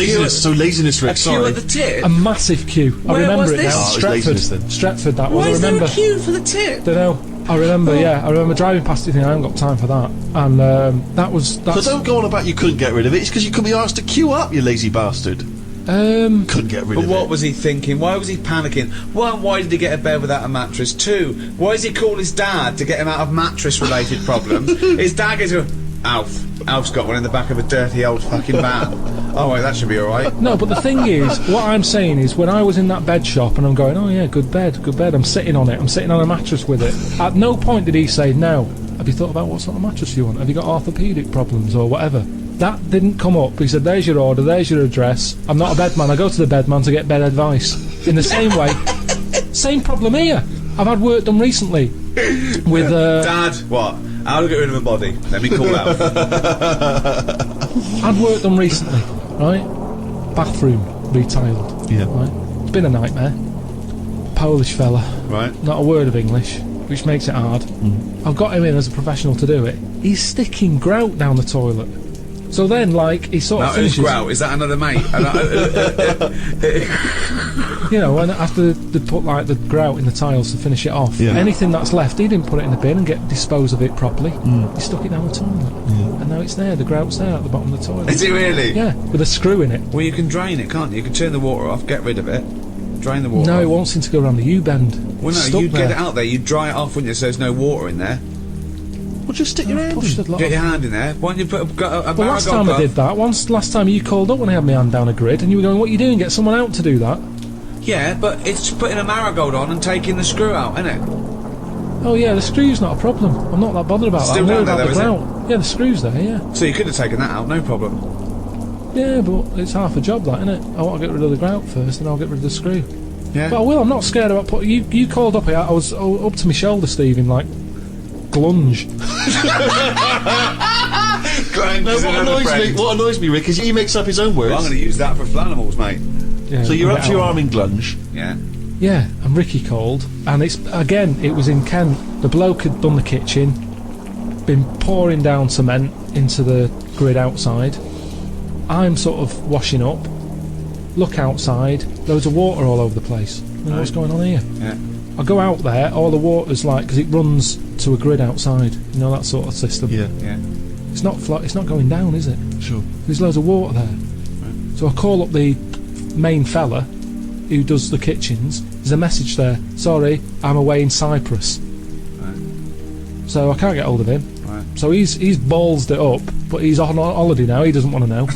Laziness, Rick. A queue Sorry. at the tip? A massive queue. I Where remember was it this? now. Oh, it was laziness then. Stretford, that was. Why I is there remember. a queue for the tip? Don't know. I remember, I remember driving past it thinking, I haven't got time for that. And So don't go on about you couldn't get rid of it. It's because you couldn't be asked to queue up, you lazy bastard. Couldn't get rid But of what it. was he thinking? Why was he panicking? One, why did he get a bed without a mattress? Two, why does he call his dad to get him out of mattress-related problems? His dad goes, Alf's got one in the back of a dirty old fucking van. Oh, wait, that should be alright. No, but the thing is, what I'm saying is, when I was in that bed shop and I'm going, oh yeah, good bed, I'm sitting on it, I'm sitting on a mattress with it. At no point did he say, no, have you thought about what sort of mattress you want? Have you got orthopaedic problems or whatever? That didn't come up. He said, there's your order, there's your address. I'm not a bedman, I go to the bedman to get bed advice. In the same way, same problem here. I've had work done recently with... Dad, what? How to get rid of a body? Let me call out. I'd work done recently, right? Bathroom retiled. Yeah. Right? It's been a nightmare. Polish fella. Right. Not a word of English, which makes it hard. I've got him in as a professional to do it. He's sticking grout down the toilet. So then, like, he sort of finishes... grout? Is that another mate? You know, and after they put, like, the grout in the tiles to finish it off, Yeah. anything that's left, he didn't put it in the bin and dispose of it properly. He stuck it down the toilet. And now it's there, the grout's there at the bottom of the toilet. Is it really? Yeah, with a screw in it. Well, you can drain it, can't you? You can turn the water off, get rid of it, drain the water No, off. it won't seem to go around the U-bend. Well, no, Stuck you'd there. get it out there, you'd dry it off, wouldn't you, so there's no water in there. Well, just stick your hand Pushed in. a lot Get of- your hand in there. Why don't you put a Well, last time I did that, last time you called up when I had my hand down a grid and you were going, what are you doing? Get someone out to do that. Yeah, but it's putting a marigold on and taking the screw out, isn't it? Oh yeah, the screw's not a problem. I'm not that bothered about that. Still I'm worried down about there, the though, grout. Yeah, the screw's there, yeah. So you could have taken that out, no problem. Yeah, but it's half a job, that, isn't it? I want to get rid of the grout first, and I'll get rid of the screw. Yeah. But I will. I'm not scared about putting. You called up here. I was up to my shoulder, Steve, in like glunge. No, what annoys me, Rick, is he makes up his own words. Well, I'm going to use that for flanimals, mate. Yeah, So you're I'll up get to your out. arm in glunge. Yeah. Yeah, and Ricky called, and it was in Kent. The bloke had done the kitchen, been pouring down cement into the grid outside. I'm sort of washing up. Look outside, loads of water all over the place. You know, what's going on here? Yeah. I go out there, all the water's like, because it runs to a grid outside. You know, that sort of system. Yeah, Yeah. It's not it's not going down, is it? sure. There's loads of water there. So I call up the main fella who does the kitchens. There's a message there. Sorry, I'm away in Cyprus. Right. So I can't get hold of him. Right. So he's ballsed it up, but he's on holiday now. He doesn't want to know.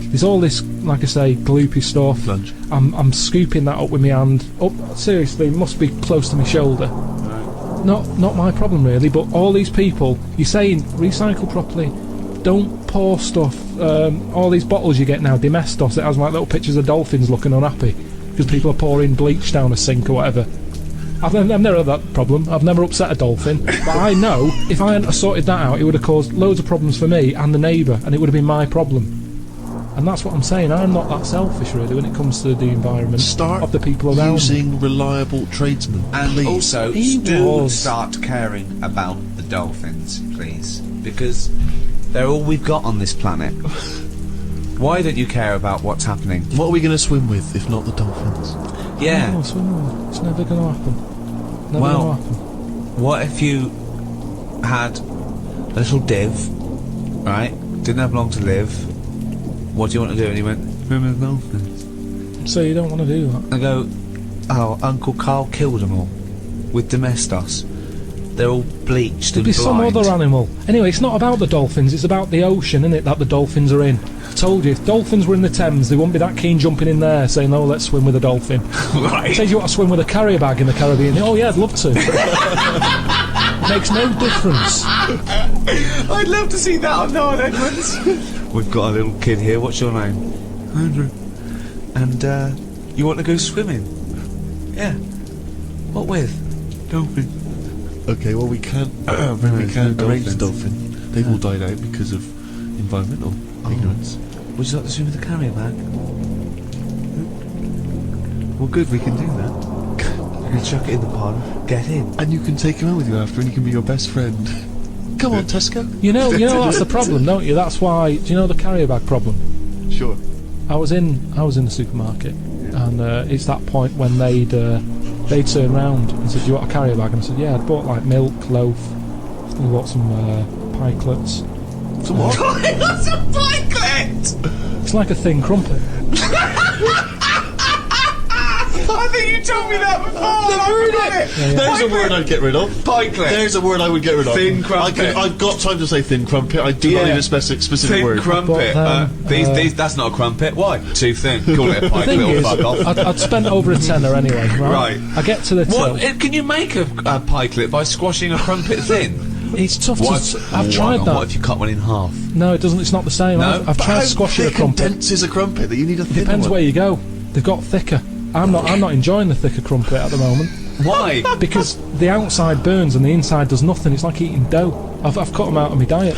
There's all this, like I say, gloopy stuff. Lunge. I'm scooping that up with my hand. Up, seriously, it must be close to my shoulder. Right. Not my problem really, but all these people, you're saying recycle properly, don't pour stuff. All these bottles you get now, Domestos, it has like little pictures of dolphins looking unhappy because people are pouring bleach down a sink or whatever. I've never had that problem. I've never upset a dolphin, but I know if I hadn't sorted that out, it would have caused loads of problems for me and the neighbour, and it would have been my problem. And that's what I'm saying. I'm not that selfish really when it comes to the environment Start of the people around me. using reliable tradesmen, And please. also, He do was. start caring about the dolphins, please. Because they're all we've got on this planet. Why don't you care about what's happening? What are we going to swim with if not the dolphins? Yeah. Oh, swim. It's never going to happen. Never Well, going to happen. What if you had a little div, right? Didn't have long to live. What do you want to do? And he went, swim with dolphins. So you don't want to do that? I go, oh, Uncle Karl killed them all with Domestos. They're all bleached There'd and be some blind. other animal. Anyway, it's not about the dolphins, it's about the ocean, isn't it, that the dolphins are in. I told you, if dolphins were in the Thames, they wouldn't be that keen jumping in there saying, oh, let's swim with a dolphin. Right. Says you want to swim with a carrier bag in the Caribbean. Oh, yeah, I'd love to. Makes no difference. I'd love to see that on Nile Edmonds. We've got a little kid here. What's your name? Andrew. And you want to go swimming? Yeah. What with? Dolphin. Okay, well we can't arrange the dolphin. They've all died out because of environmental ignorance. Would you like to swim with a carrier bag? Well, good. We can do that. You can chuck it in the pond. Get in. And you can take him out with you after, and he can be your best friend. Come on, Tesco. You know that's the problem, don't you? That's why, do you know the carrier bag problem? Sure. I was in the supermarket, and it's that point when they'd they turned round and said, "Do you want a carrier bag?" And I said, "Yeah." I'd bought like milk, loaf. We bought some pikelets. Some what? What's a pikelet? It's like a thin crumpet. I think you told me that before. Never heard it. There's a word I'd get rid of. Pikelet. There's a word I would get rid of. Thin crumpet. I've got time to say thin crumpet. I do not need a specific Thin word. crumpet. But, These that's not a crumpet. Why? Too thin. Call it a The pikelet thing or is, fuck off. I'd spent over a tenner anyway, right? Right. I get to the till. What? Can you make a pikelet by squashing a crumpet thin? It's tough What? to... I've tried that. What if you cut one in half? No, it doesn't. It's not the same. No? I've tried squashing a How thick and crumpet. dense is a crumpet that you need a thin Depends one? where you go. They've got thicker. I'm not enjoying the thicker crumpet at the moment Why? because the outside burns and the inside does nothing. It's like eating dough. I've cut them out of my diet.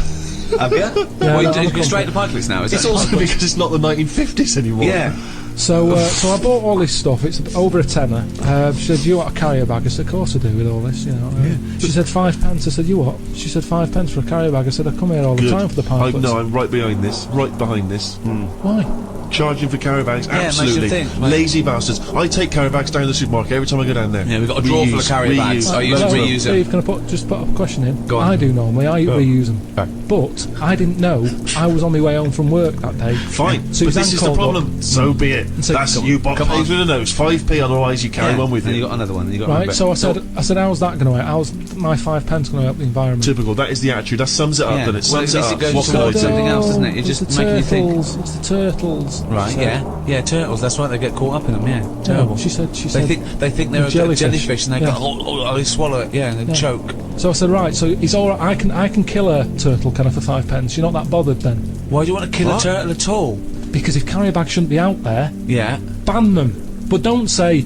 Have you? Yeah, Well, no, you I'm go straight to pikelets now. Is It's that also because it's not the 1950s anymore. yeah. So I bought all this stuff. It's over a tenner. She said, "Do you want a carrier bag?" I said, "Of course I do." With all this, you know. She said 5 pence. I said, "You what?" She said 5 pence for a carrier bag. I said, "I come here all the Good. time for the pikelets." No, I'm right behind this. Right behind this. Why? Charging for carrier bags, it makes you absolutely. think. Lazy bastards. I take carrier bags down to the supermarket every time I go down there. Yeah, we've got a drawer full of carrier bags. I use No, reuse them. Steve, can I just put a question in? Go on. I do normally. I reuse them. But I didn't know I was on my way home from work that day. Fine, but Suzanne this is the called problem. So be it. said, That's "Come you on, bought come pays on." with a nose, 5p. Otherwise, you carry one with and you. you got another one. And you got Right, another so I bit. said, how's that going to help? How's my 5 pence going to help the environment? Typical. That is the attitude. That sums it up. Yeah. Then it Well, sums at least it it up. goes What to can I towards do? something else, doesn't it? It's It's just the making you think. turtles. It's the turtles. Right? So- Yeah, turtles. That's right. They get caught up in them. Yeah, terrible. She said. They think they're a jellyfish, and they Yeah. go, they swallow it. Yeah, and they choke. So I said, right. So it's all right. I can kill a turtle, can I, for 5 pence? You're not that bothered then? Why do you want to kill What? a turtle at all? Because if carrier bags shouldn't be out there, Yeah. ban them. But don't say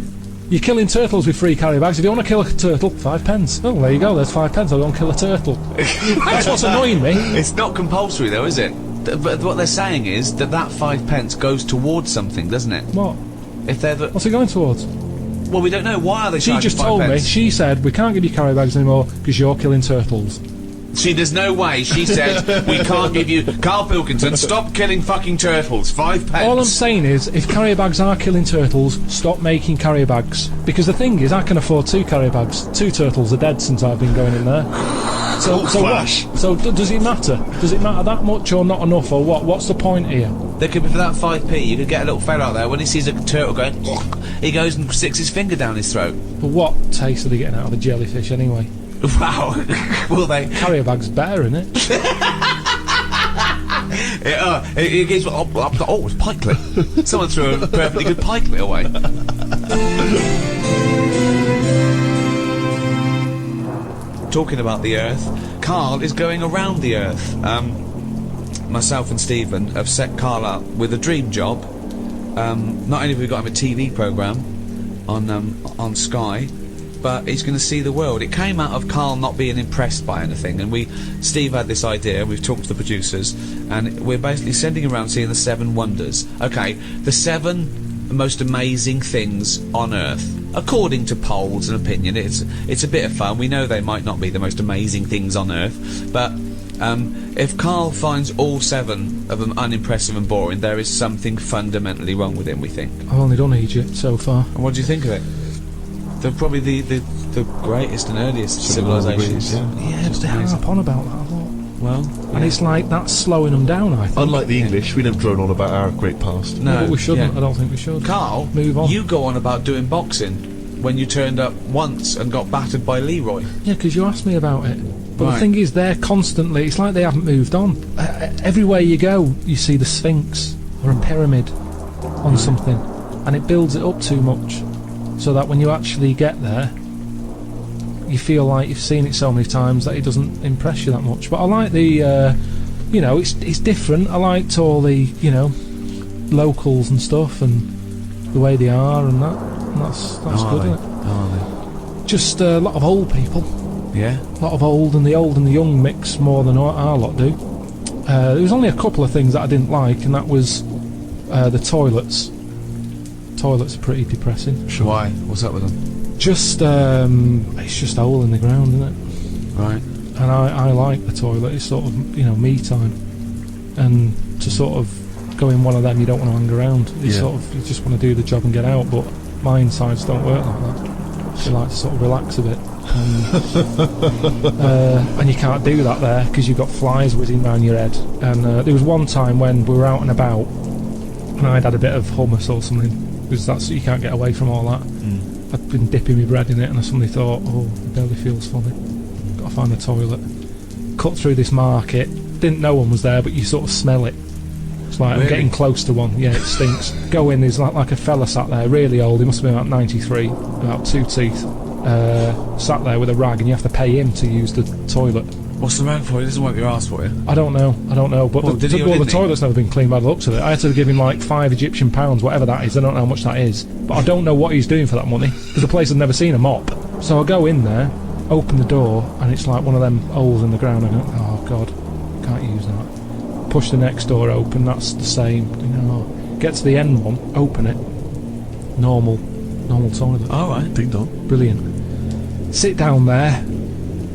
you're killing turtles with free carrier bags. If you want to kill a turtle, 5 pence. Oh, there you go. There's 5 pence. I'll go and kill a turtle. That's what's annoying me. It's not compulsory though, is it? But what they're saying is that 5 pence goes towards something, doesn't it? What? If they're the, What's it going towards? well, we don't know. Why are they She charging just 5 told me. pence? She said we can't give you carrier bags anymore because you're killing turtles. There's no way. She said we can't give you Karl Pilkington. Stop killing fucking turtles. 5 pence. All I'm saying is, if carrier bags are killing turtles, stop making carrier bags. Because the thing is, I can afford 2 carrier bags. 2 turtles are dead since I've been going in there. So what? flash. So does it matter? Does it matter that much or not enough or what? What's the point here? There could be for that 5p. You could get a little fella out there when he sees a turtle going. He goes and sticks his finger down his throat. But what taste are they getting out of the jellyfish anyway? Wow. Will they? Carrier bag's better, isn't it? It gives. Oh, it's pikelet. Someone threw a perfectly good pikelet away. Talking about the Earth, Karl is going around the Earth. Myself and Stephen have set Karl up with a dream job. Not only have we got him a TV programme on Sky, but he's going to see the world. It came out of Karl not being impressed by anything, and Steve had this idea. We've talked to the producers, and we're basically sending around seeing the 7 wonders. Okay, the 7 most amazing things on Earth. According to polls and opinion, it's a bit of fun. We know they might not be the most amazing things on Earth, but if Karl finds all 7 of them unimpressive and boring, there is something fundamentally wrong with him, we think. I've only done Egypt so far. And what do you think of it? They're probably the greatest and earliest civilizations. Yeah. Yeah, but they harp on about that a lot. Well, And it's like that's slowing them down, I think. Unlike the English, we don't drone on about our great past. no, But we shouldn't. yeah. I don't think we should. Karl, Move on. you go on about doing boxing when you turned up once and got battered by Leroy. Yeah, because you asked me about it. But Right. the thing is, they're constantly... It's like they haven't moved on. Everywhere you go, you see the Sphinx or a pyramid on something. And it builds it up too much. So that when you actually get there, you feel like you've seen it so many times that it doesn't impress you that much. But I like the... it's different. I liked all the, locals and stuff and the way they are and that. And that's good, isn't it? Just a lot of old people. Yeah. A lot of old and the young mix more than our lot do. There was only a couple of things that I didn't like, and that was the toilets. Toilets are pretty depressing. Sure. Why? What's up with them? Just it's just a hole in the ground, isn't it? Right. And I like the toilet. It's sort of me time, and to sort of go in one of them, you don't want to hang around. You Yeah. you just want to do the job and get out. But my insides don't work like that. You like to sort of relax a bit. And you can't do that there because you've got flies whizzing round your head. And there was one time when we were out and about and I'd had a bit of hummus or something, because that's, you can't get away from all that. I'd been dipping my bread in it and I suddenly thought, oh, my belly feels funny, got to find the toilet. Cut through this market, didn't know one was there, but you sort of smell it. It's like, I'm getting close to one. Yeah, it stinks. Go in, there's like a fella sat there, really old, he must have been about 93, about 2 teeth, sat there with a rag, and you have to pay him to use the toilet. What's the rag for? He doesn't wipe your ass for you. I don't know, but the toilet's never been cleaned by the looks of it. I had to give him like £5 whatever that is. I don't know how much that is, but I don't know what he's doing for that money, because the place had never seen a mop. So I go in there, open the door, and it's like one of them holes in the ground. I go, oh god, can't use that. Push the next door open, that's the same. You know, get to the end one, open it, normal toilet. Alright, ding dong. Brilliant. Sit down there,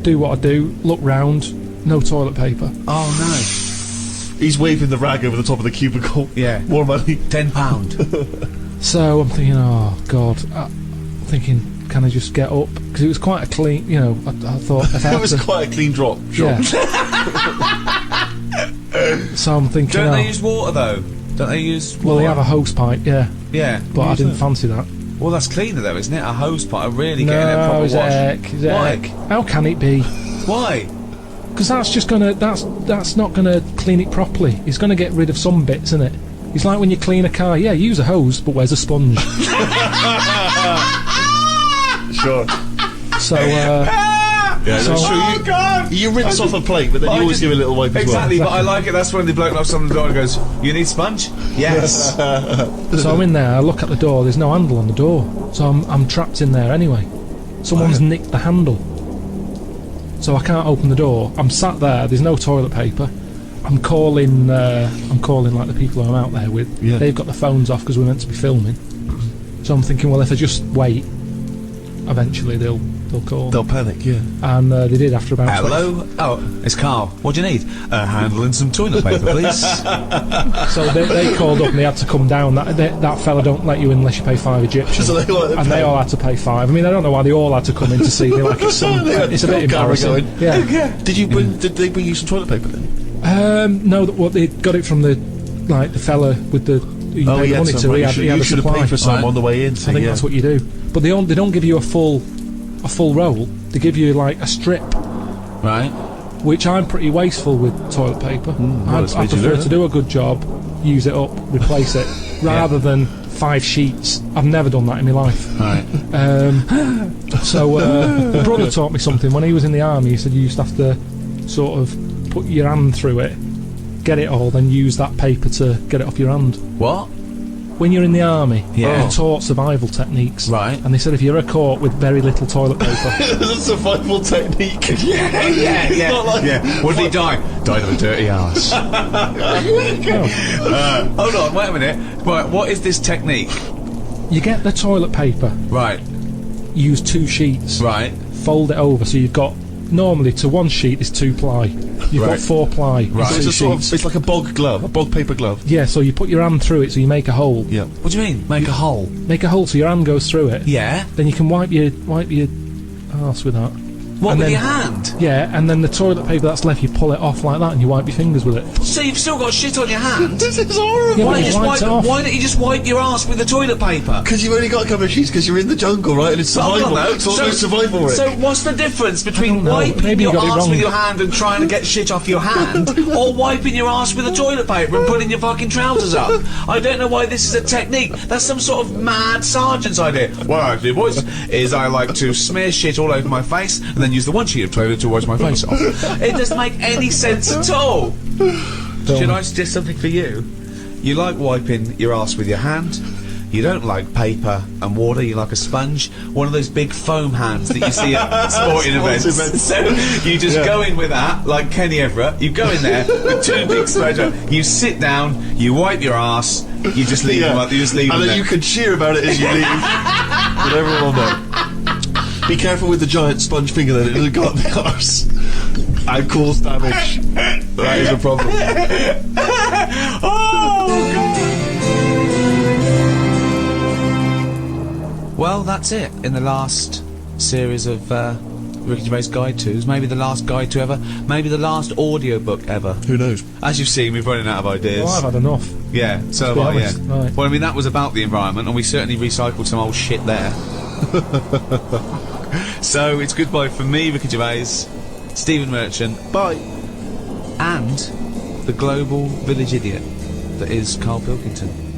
do what I do, look round, no toilet paper. Oh no. He's waving the rag over the top of the cubicle. Yeah. More money. £10. So I'm thinking, oh god, thinking, can I just get up? Because it was quite a clean, you know, I thought if I It was quite a clean drop. Sure. Yeah. So I'm thinking, Don't they use water though? Don't they use water? Well, they have a hose pipe, yeah, Yeah. but I didn't fancy that. Well, that's cleaner though, isn't it? A hose pipe, really getting a proper it's wash. heck. Why? How can it be? Why? Because that's just gonna, that's not gonna clean it properly. It's gonna get rid of some bits, isn't it? It's like when you clean a car, yeah, use a hose, but where's a sponge? Sure. So, Yeah, So- that's true. Oh god! You rinse off a plate, but then you always give it a little wipe Exactly, as but I like it. That's when the bloke knocks on the door and goes, "You need sponge?" Yes. so I'm in there, I look at the door, there's no handle on the door. So I'm trapped in there anyway. Someone's nicked the handle. So I can't open the door. I'm sat there, there's no toilet paper. I'm calling like the people who I'm out there with. Yeah. They've got the phones off because we're meant to be filming. So I'm thinking, well, if I just wait, eventually they'll call. They'll panic, yeah. And they did after about 20. Hello? Oh, it's Karl. What do you need? A handle and some toilet paper, please. So they called up and they had to come down. That fella don't let you in unless you pay £5. So They all had to pay £5. I mean, I don't know why they all had to come in to see me. Like it's a bit embarrassing. Yeah. Did they bring you some toilet paper then? No, they got it from the fella with the. You pay the money to. He had a should have supply. paid for some Right. on the way in. I think that's what you do. But they don't give you a full roll. They give you like a strip, Right. which I'm pretty wasteful with toilet paper. well, it's I made you prefer learn, to do a good job, use it up, replace it, rather than 5 sheets. I've never done that in my life. Right. So my brother taught me something. When he was in the army, he said you used to have to sort of put your hand through it, get it all, then use that paper to get it off your hand. What? When you're in the army, Yeah. they're taught survival techniques. Right. And they said if you're ever caught with very little toilet paper, It's a survival technique. Yeah. Not like- Yeah. What did he die? Died of a dirty arse. Hold on, wait a minute. Right, what is this technique? you get the toilet paper, Right. use 2 sheets, Right. fold it over, so you've got, normally to 1 sheet is 2 ply. You've Right. got 4 ply. Right. So Two it's a sort of, sheets. it's like a bog glove, a bog paper glove. Yeah, so you put your hand through it, so you make a hole. Yeah. What do you mean? Make a hole? Make a hole so your hand goes through it. Yeah. Then you can wipe your arse with that. What, And with then- your hand? Yeah, and then the toilet paper that's left, you pull it off like that, and you wipe your fingers with it. So you've still got shit on your hand? This is horrible. Yeah, Why, but don't you you just wiped it wipe, off. why don't you just wipe your ass with the toilet paper? Because you've only got a couple of sheets because you're in the jungle, right? And it's Hold survival. on, though. So there's survival risk. So what's the difference between don't know. wiping Maybe you your got it arse wrong. with your hand and trying to get shit off your hand, or wiping your arse with a toilet paper and putting your fucking trousers up? I don't know why this is a technique. That's some sort of mad sergeant's idea. What I do, boys, is I like to smear shit all over my face and then use the one sheet of toilet to wash my face off. It doesn't make any sense at all. Should I suggest something for you? You like wiping your ass with your hand. You don't like paper and water, you like a sponge. One of those big foam hands that you see at sporting events. So you just go in with that, like Kenny Everett. You go in there with 2 big sponge. You sit down, you wipe your ass, you just leave them up, you just leave and them then there. you can cheer about it as you leave. But everyone will know. Be careful with the giant sponge finger then, it'll go up the arse. And cause damage. That is a problem. Oh, God. Well, that's it. In the last series of Ricky Gervais guide tos. Maybe the last guide to ever. Maybe the last audiobook ever. Who knows? As you've seen, we've running out of ideas. Well, I've had enough. Yeah, so have be I, yeah. honest, right. Well, I mean, that was about the environment, and we certainly recycled some old shit there. So, it's goodbye from me, Ricky Gervais, Stephen Merchant, Bye. and the global village idiot that is Karl Pilkington.